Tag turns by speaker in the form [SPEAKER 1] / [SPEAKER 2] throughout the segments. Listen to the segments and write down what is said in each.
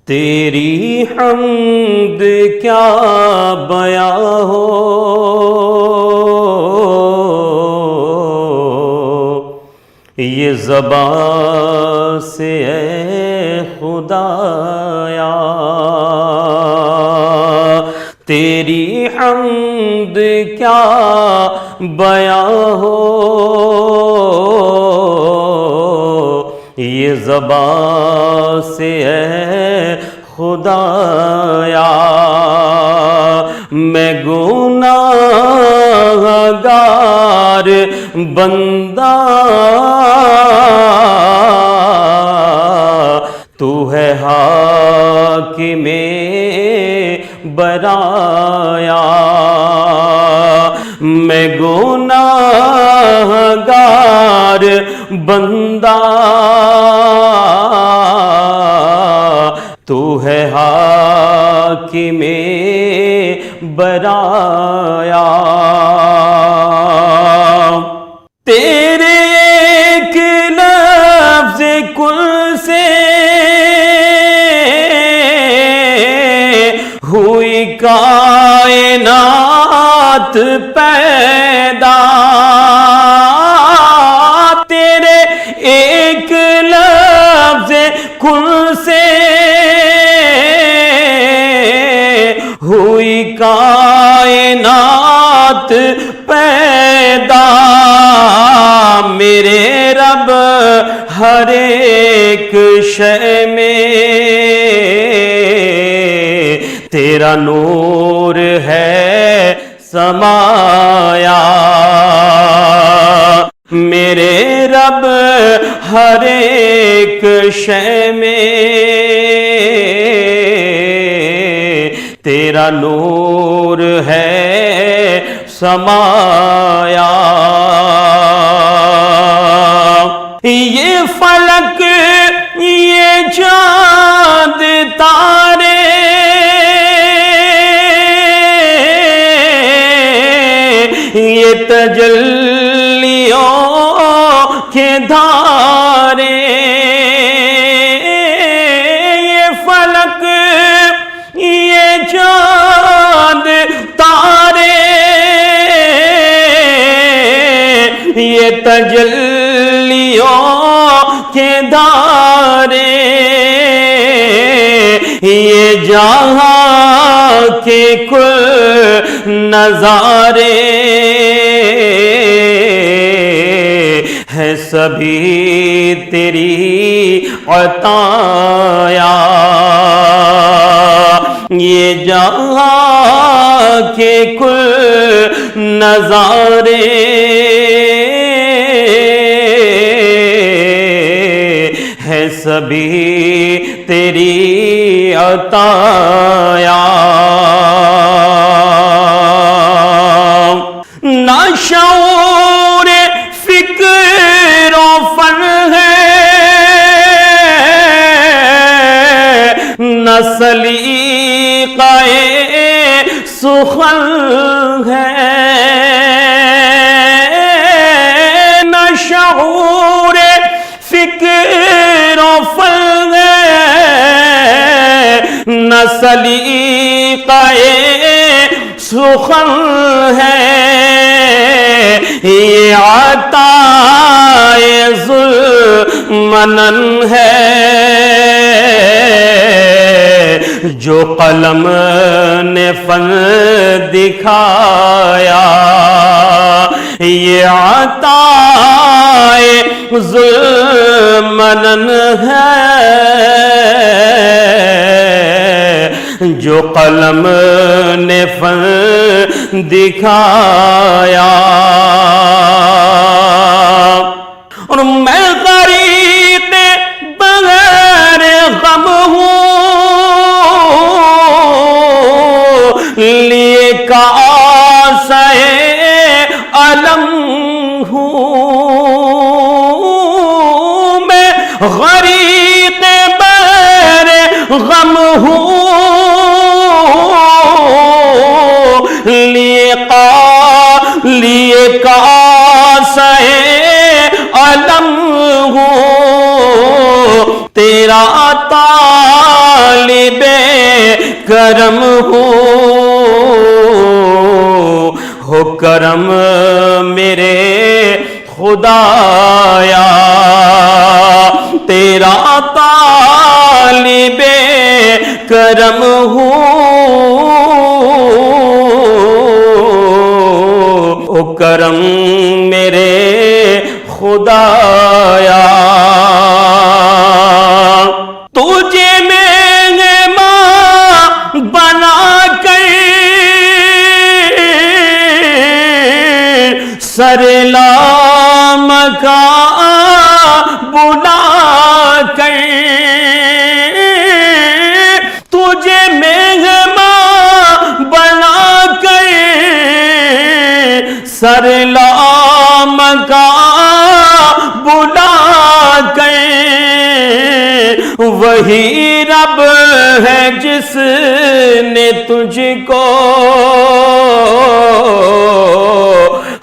[SPEAKER 1] تیری حمد کیا بیاں ہو، یہ زبان سے اے خدایا، تیری حمد کیا بیاں ہو، یہ زبان سے اے خدایا، میں گناہ گار بندہ، تو ہے حاکم برایا، میں گناہ گار بندہ، تو ہے حاکم برایا، تیرے ایک لفظ کل سے ہوئی کائنات پیدا، تیرے ایک لفظ کل سے ہوئی کائنات پیدا، میرے رب ہر ایک شے میں تیرا نور ہے سمایا، میرے رب ہر ایک شے میں تیرا نور ہے سمایا، یہ فلک یہ چاند تارے یہ تجلیوں کے دھارے، یہ فلک یہ چاند تارے یہ تجلیوں کے دھارے، یہ جہاں کے کل نظارے ہے سبھی تیری عطایا، یہ جہاں کے کل نظارے ہے سبھی تیری عطایا، نہ شعور فکر و فن ہے، نہ سلیقہ سخن ہے، نہ شعور فکر و فن ہے، نہ سلیقہ سخن ہے، یہ عطائے ذوالمنن ہے، جو قلم نے فن دکھایا، یہ عطائے ذوالمنن ہے، جو قلم نے فن دکھایا، اور میں غریق بغیر غم ہوں، لیے کاسہ علم ہوں، میں غریق بغیر غم ہوں، لیے کاسہ علم ہوں، تیرا عطا طالب کرم ہو کرم میرے خدایا، تیرا طالب کرم ہو کرم میرے خدایا، تجھے مہمان بنا کر سر لامکاں بلا کر، تجھے مہمان بنا کر سر لامکاں بلا کر، وہی رب ہے جس نے تجھ کو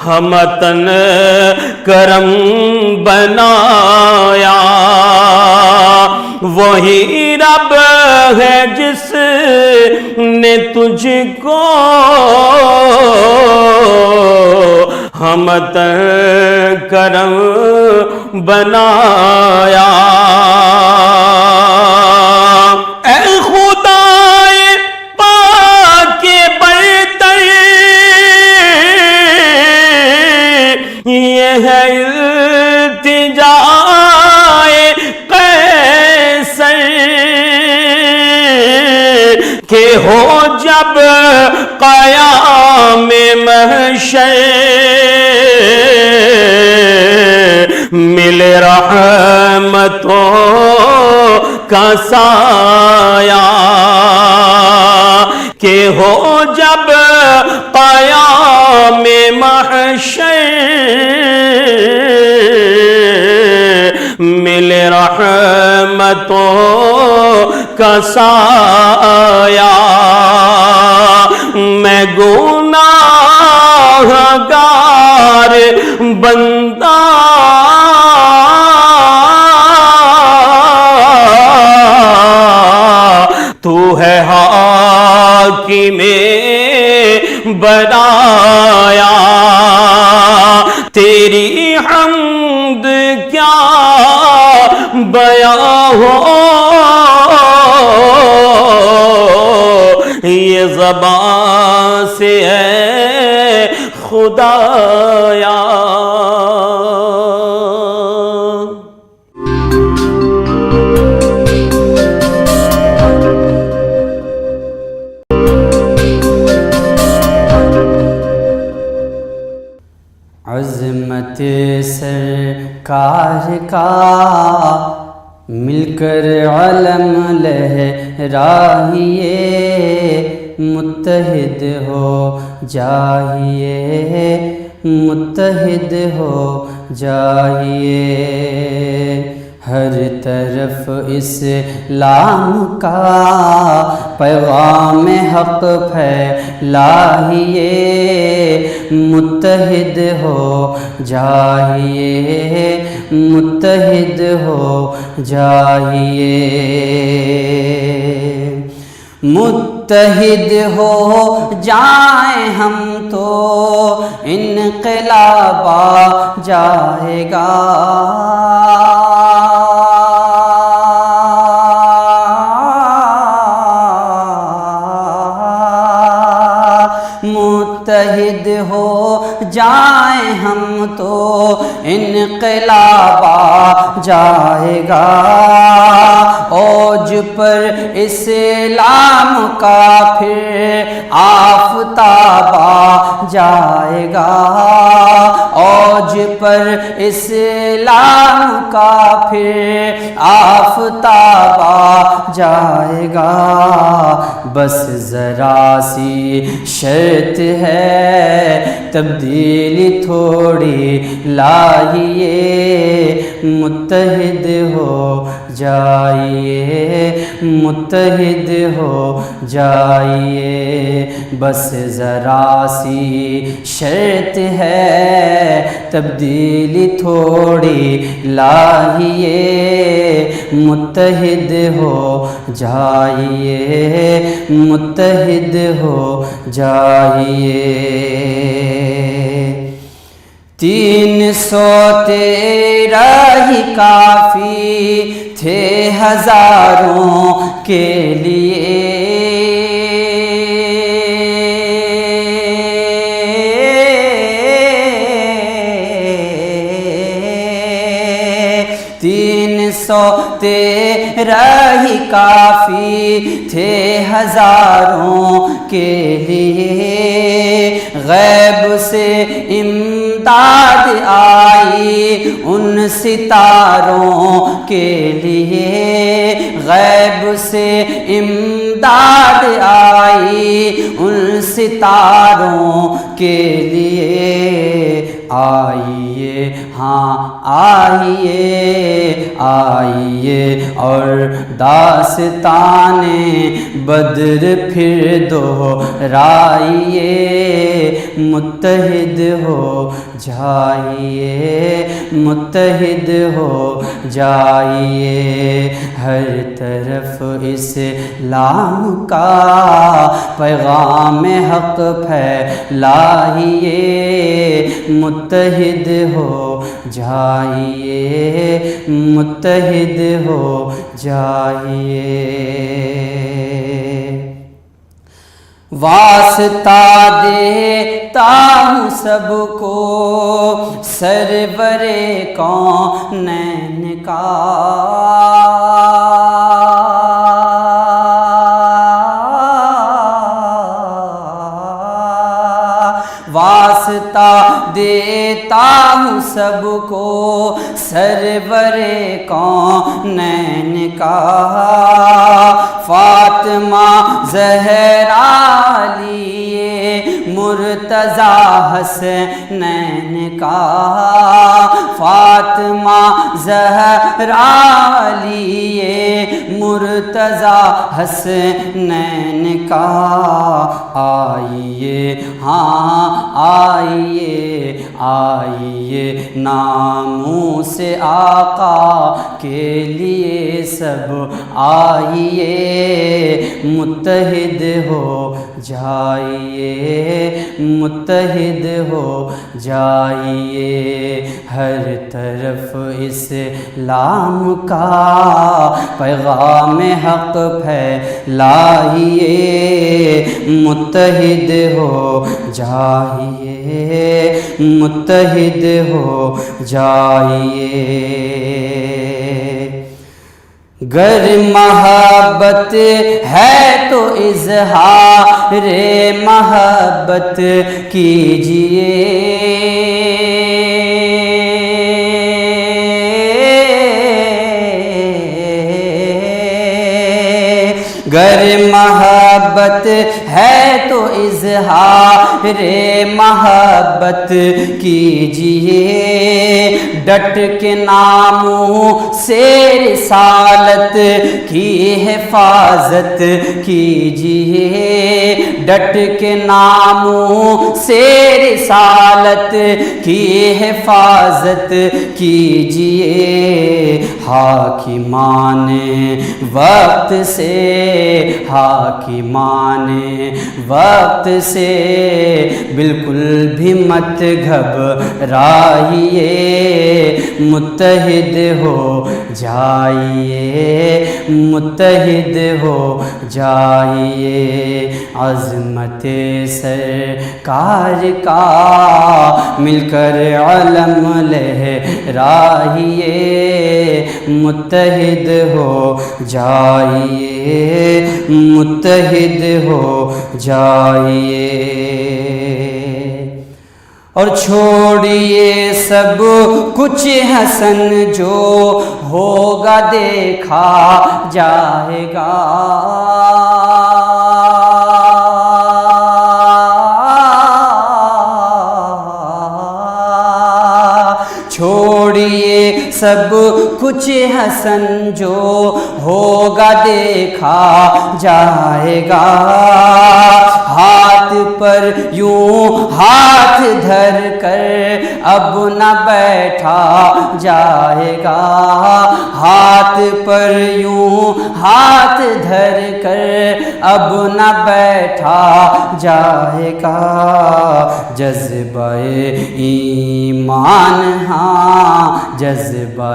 [SPEAKER 1] ہمتن کرم بنایا، وہی رب ہے جس نے تجھ کو ہمتن کرم بنایا۔ اے خدائے پاک برتر، یہ ہے التجائے قیصر کہ ہو جب قیام محشر، ملے رحمتوں کا سایہ، کہ ہو جب قیام محشر، ملے رحمتوں کا سایہ، میں گناہگار بندہ تو ہے حاکم برایا، تیری حمد کیا بیاں ہو، یہ زبان سے ہے خدایا۔
[SPEAKER 2] عظمت سرکار کا مل کر علم لہرائیے، متحد ہو جائیے، متحد ہو جائیے، ہر طرف اسلام کا پیغام حق پھیلائیے، متحد ہو جائیے، متحد ہو جائیے، متحد ہو جائیں ہم تو انقلاب آ جائے گا، متحد ہو جائیں ہم تو انقلاب آ جائے گا، اوج پر اسلام کا پھر آفتاب آ جائے گا، اوج پر اسلام کا پھر آفتاب آ جائے گا، بس ذرا سی شرط ہے تبدیلی تھوڑی لائیے، متحد ہو جائیے، متحد ہو جائیے، بس ذرا سی شرط ہے تبدیلی تھوڑی لائیے، متحد ہو جائیے، متحد ہو جائیے۔ 313 ہی کافی تھے ہزاروں کے لیے، 313 ہی کافی تھے ہزاروں کے لیے، غیب سے امداد آئی ان ستاروں کے لیے، غیب سے امداد آئی ان ستاروں کے لیے، آئیے ہاں آئیے آئیے اور داستان بدر پھر دہرائیے، متحد ہو جائیے، متحد ہو جائیے، ہر طرف اسلام کا پیغام حق پھیلائیے، متحد ہو جائیے، متحد ہو جائیے۔ واسطہ دیتا ہوں سب کو سرور کونین کا، واسطہ دیتا ہوں سب کو سرور کونین کا، فاطمہ زہرا لیے مرتضیٰ حسنین کا، فاطمہ زہرا لیے مرتضیٰ حسنین کا، آئیے ہاں آئیے آئیے ناموس آقا کے لیے سب آئیے، متحد ہو جائیے، متحد ہو جائیے، ہر طرف اسلام کا پیغام حق پھیلائیے، متحد ہو جائیے، متحد ہو جائیے۔ گر محبت ہے تو اظہار محبت کیجیے، گر محبت ہے تو اظہار محبت کیجیے، ڈٹ کے ناموں سے رسالت کی حفاظت کیجیے، ڈٹ کے ناموں سے رسالت کی حفاظت کیجیے، حاکمان وقت سے، حاکمان وقت سے بالکل بھی مت گھبرائیے، متحد ہو جائیے، متحد ہو جائیے، عظمت سرکار کا مل کر علم لہرائیے، متحد ہو جائیے، متحد ہو جائیے، اور چھوڑیے سب کچھ حسن جو ہوگا دیکھا جائے گا، چھوڑیے سب کچھ حسن جو ہوگا دیکھا جائے گا، ہاتھ پر یوں ہاتھ دھر کر اب نہ بیٹھا جائے گا، ہاتھ پر یوں ہاتھ دھر کر اب نہ بیٹھا جائے گا، جذبہ ایمان ہاں جذبہ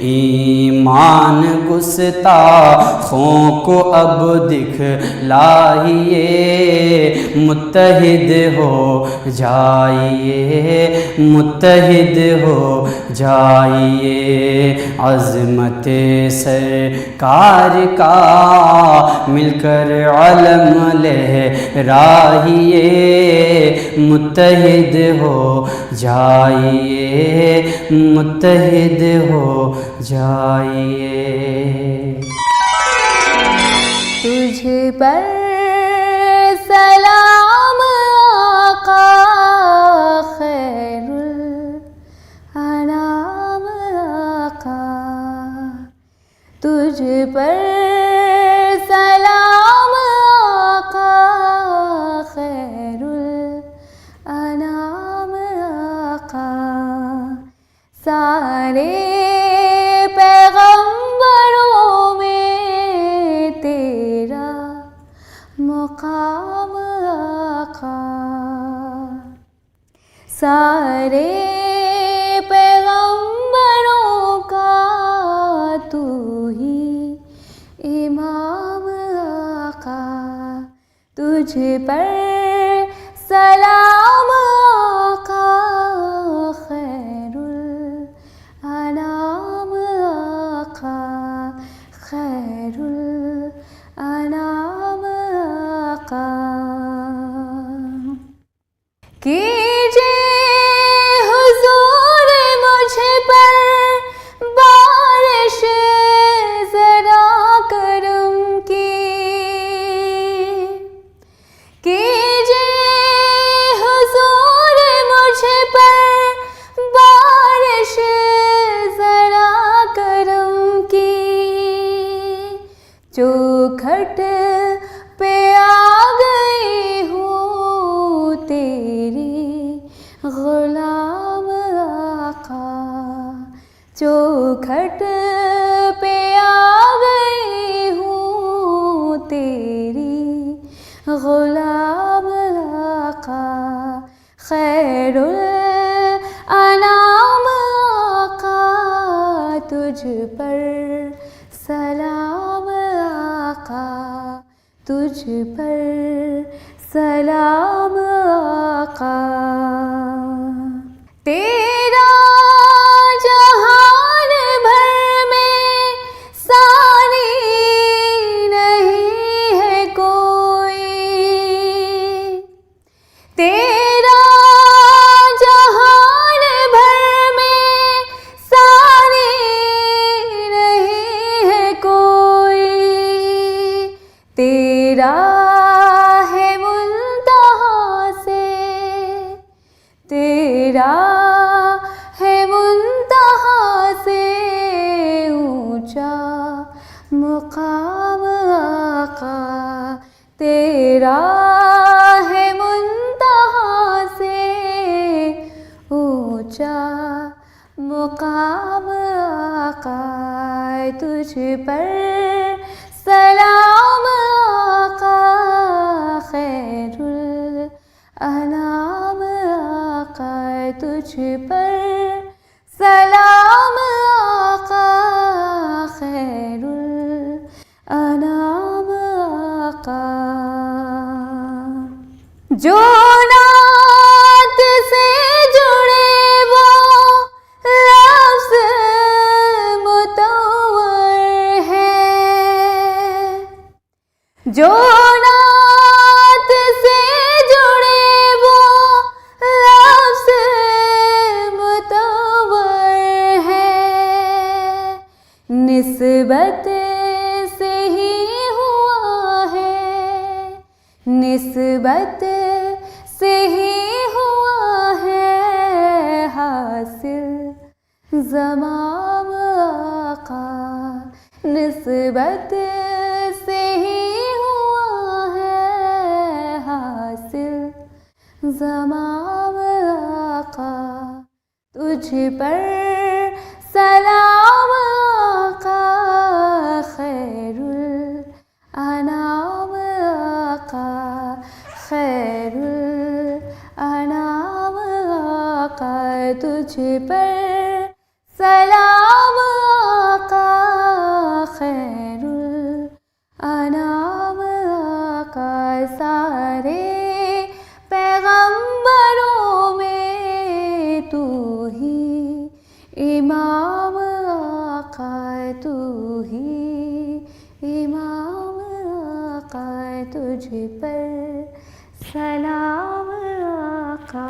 [SPEAKER 2] ایمان گستاخوں کو اب دکھلائیے، متحد ہو جائیے، متحد ہو جائیے، عظمت سرکار کا مل کر علم لہرائیے، متحد ہو جائیے، متحد ہو جائیے۔
[SPEAKER 3] تجھ پر سلام آقا خیر الانام آقا، تجھ پر سلام آقا خیر الانام آقا، سارے پیغمبروں میں تیرا مقام آقا، سارے پیغمبروں کا تو ہی امام آقا، تجھ پر سلام آقا خیر الانام آقا، خیر الانام آقا، کیجئے حضور مجھ پر بارش ذرا کرم کی، کیجئے حضور مجھ پر بارش ذرا کرم کی، چوکھٹ پہ آ گئی ہوں تیری غلام آقا، چوکھٹ پہ آ گئی ہوں تیری غلام آقا، خیر الانام آقا تجھ پر سلام آقا، تجھ پر سلام آقا، تیرا جہان بھر میں ثانی نہیں ہے کوئی، تیرا جہان بھر میں ثانی نہیں ہے کوئی، تیرا ہے منتہا سے، تیرا ہے منتہا سے اونچا مقام آقا، تیرا ہے منتہا سے اونچا مقام آقا، تجھ پر سلام آقا خیر الانام آقا، تجھ پر سلام آقا خیر الانام آقا، جو نعت سے جڑے وہ لفظ مطور ہے، جو نعت سے جڑے وہ لفظ مطور ہے، نسبت سے ہی ہوا ہے، نسبت سے ہی ہوا ہے حاصل زمان نسبت سے ہی ہوا ہے حاصل زمام آقا تجھ پر سلام آقا خیر الانام آقا خیر الانام آقا تجھ پر سلام آقا خیر الانام آقا سارے پیغمبروں میں تو ہی امام آقا تو ہی امام آقا تجھ پر سلام آقا